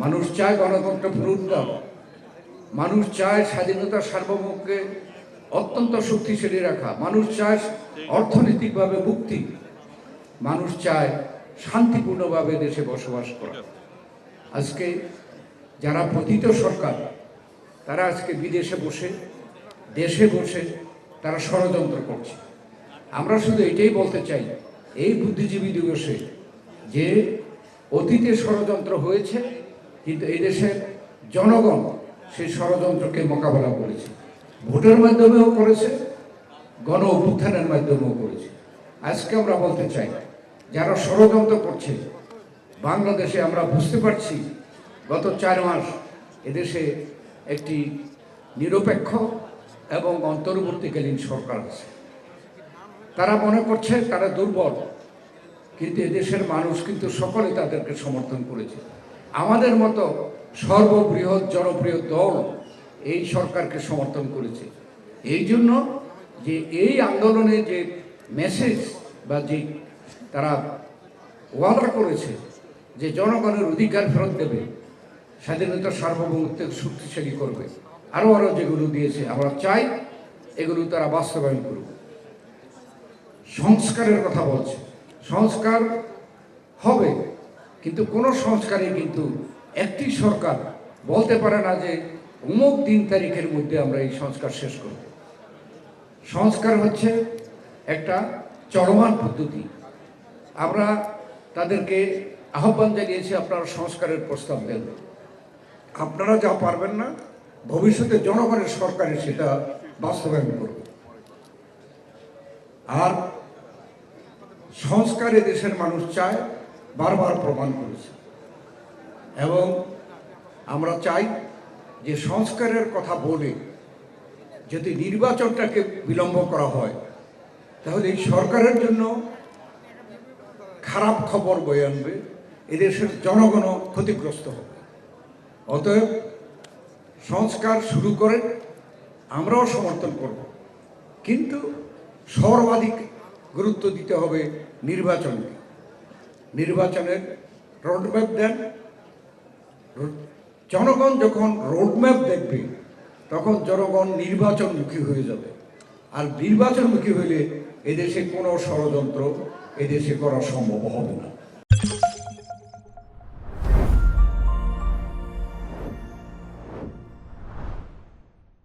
মানুষ চায় গণতন্ত্র পুনরুদ্ধার, মানুষ চায় স্বাধীনতা সার্বভৌমকে অত্যন্ত শক্তিশালী রাখা, মানুষ চায় অর্থনৈতিকভাবে মুক্তি, মানুষ চায় শান্তিপূর্ণভাবে দেশে বসবাস করা। আজকে যারা পতিত সরকার তারা আজকে বিদেশে বসে দেশে বসে তারা ষড়যন্ত্র করছে। আমরা শুধু এটাই বলতে চাই এই বুদ্ধিজীবী দিবসে যে অতীতে ষড়যন্ত্র হয়েছে, কিন্তু এই দেশের জনগণ সেই ষড়যন্ত্রকে মোকাবেলা করেছে, ভোটের মাধ্যমেও করেছে, গণ অভ্যুত্থানের মাধ্যমেও করেছে। আজকে আমরা বলতে চাই যারা ষড়যন্ত্র করছে বাংলাদেশে, আমরা বুঝতে পারছি গত 4 মাস এদেশে একটি নিরপেক্ষ এবং অন্তর্বর্তীকালীন সরকার আছে। তারা মনে করছে তারা দুর্বল, কিন্তু এদেশের মানুষ কিন্তু সকলে তাদেরকে সমর্থন করেছে। আমাদের মতো সর্ববৃহৎ জনপ্রিয় দল এই সরকারকে সমর্থন করেছে। এই জন্য যে এই আন্দোলনে যে মেসেজ বা যে তারা ওয়াদা করেছে যে জনগণের অধিকার ফেরত দেবে, স্বাধীনতা সার্বভৌমত্ব শক্তিশালী করবে, আরও যেগুলো দিয়েছে, আমরা চাই এগুলো তারা বাস্তবায়ন করবে। সংস্কারের কথা বলছে, সংস্কার হবে, কিন্তু কোনো সংস্কারে কিন্তু একটি সরকার বলতে পারে না যে অমুক দিন তারিখের মধ্যে আমরা এই সংস্কার শেষ করব। সংস্কার হচ্ছে একটা চলমান পদ্ধতি। আমরা তাদেরকে আহ্বান জানিয়েছি আপনারা সংস্কারের প্রস্তাব দেন, আপনারা যা পারবেন না ভবিষ্যতে জনগণের সরকারে সেটা বাস্তবায়ন করবে। আর সংস্কারে দেশের মানুষ চায়, বারবার প্রমাণ করেছে, এবং আমরা চাই যে সংস্কারের কথা বলে যদি নির্বাচনটাকে বিলম্ব করা হয় তাহলে এই সরকারের জন্য খারাপ খবর বয়ে আনবে, এদেশের জনগণও ক্ষতিগ্রস্ত হবে। অতএব সংস্কার শুরু করে আমরাও সমর্থন করব, কিন্তু সর্বাধিক গুরুত্ব দিতে হবে নির্বাচনকে। নির্বাচনের রোডম্যাপ দেন, জনগণ যখন রোডম্যাপ দেখবে তখন জনগণ নির্বাচনমুখী হয়ে যাবে। আর নির্বাচনমুখী হলে এদেশে কোনো ষড়যন্ত্র এদেশে করা সম্ভব হবে না।